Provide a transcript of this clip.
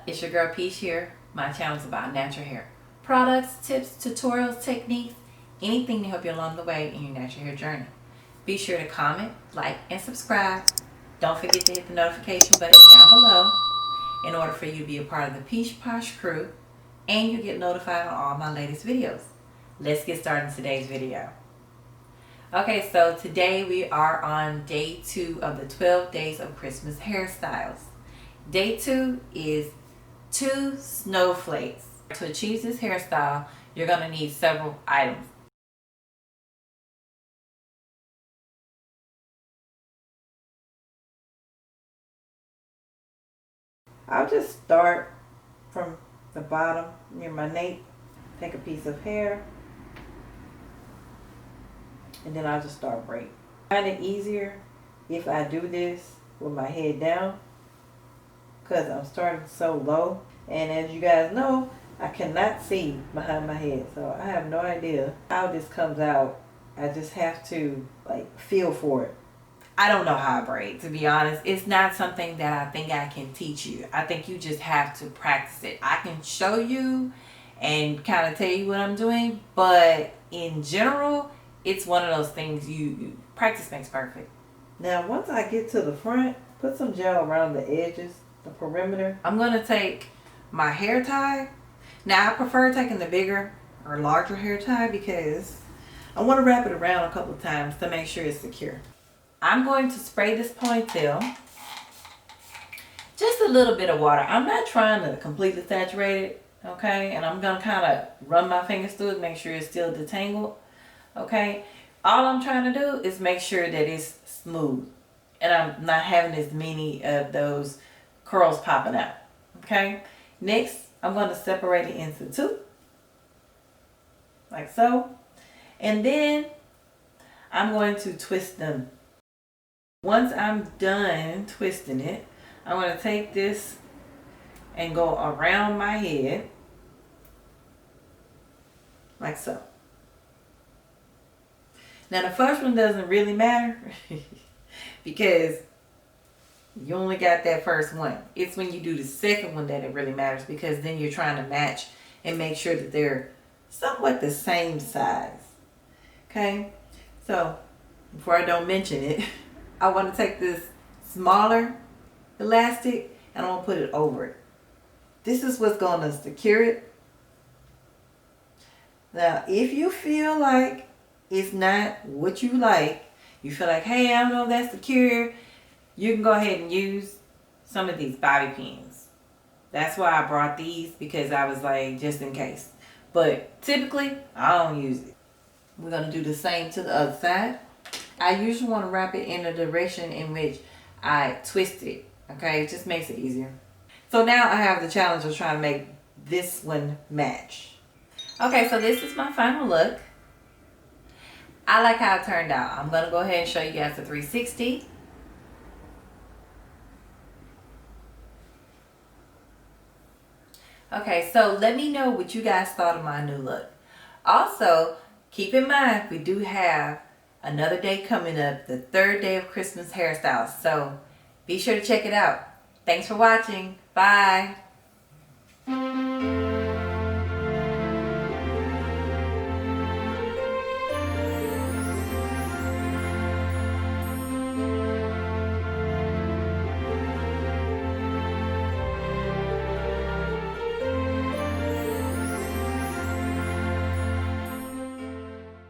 it's your girl Peach here. My channel is about natural hair products, tips, tutorials, techniques, anything to help you along the way in your natural hair journey. Be sure to comment, like, and subscribe. Don't forget to hit the notification button down below in order for you to be a part of the Peach Posh crew, and you'll get notified on all my latest videos. Let's get started in today's video. Okay, so today we are on day 2 of the 12 days of Christmas hairstyles. Day 2 is 2 snowflakes. To achieve this hairstyle, you're going to need several items. I'll just start from the bottom near my nape. Take a piece of hair, and then I'll just start braiding. I find it easier if I do this with my head down because I'm starting so low, and as you guys know, I cannot see behind my head, so I have no idea how this comes out. I just have to feel for it. I don't know how I braid, to be honest. It's not something that I think I can teach you. I think you just have to practice it. I can show you and kind of tell you what I'm doing, but in general, it's one of those things you practice makes perfect. Now, once I get to the front, put some gel around the edges, the perimeter. I'm going to take my hair tie. Now, I prefer taking the bigger or larger hair tie because I want to wrap it around a couple of times to make sure it's secure. I'm going to spray this ponytail just a little bit of water. I'm not trying to completely saturate it, okay? And I'm going to kind of run my fingers through it, make sure it's still detangled, okay? All I'm trying to do is make sure that it's smooth and I'm not having as many of those curls popping out, okay? Next, I'm going to separate it into 2, like so. And then I'm going to twist them. Once I'm done twisting it, I'm going to take this and go around my head, like so. Now the first one doesn't really matter because you only got that first one. It's when you do the second one that it really matters, because then you're trying to match and make sure that they're somewhat the same size. Okay, so before I don't mention it, I want to take this smaller elastic and I'm going to put it over it. This is what's going to secure it. Now, if you feel like it's not what you like, you feel like, hey, I don't know if that's secure, you can go ahead and use some of these bobby pins. That's why I brought these, because I was like, just in case. But typically, I don't use it. We're going to do the same to the other side. I usually want to wrap it in the direction in which I twist it. Okay, it just makes it easier. So now I have the challenge of trying to make this one match. Okay, so this is my final look. I like how it turned out. I'm going to go ahead and show you guys the 360. Okay, so let me know what you guys thought of my new look. Also, keep in mind, we do have another day coming up, the 3rd day of Christmas hairstyles. So be sure to check it out. Thanks for watching. Bye.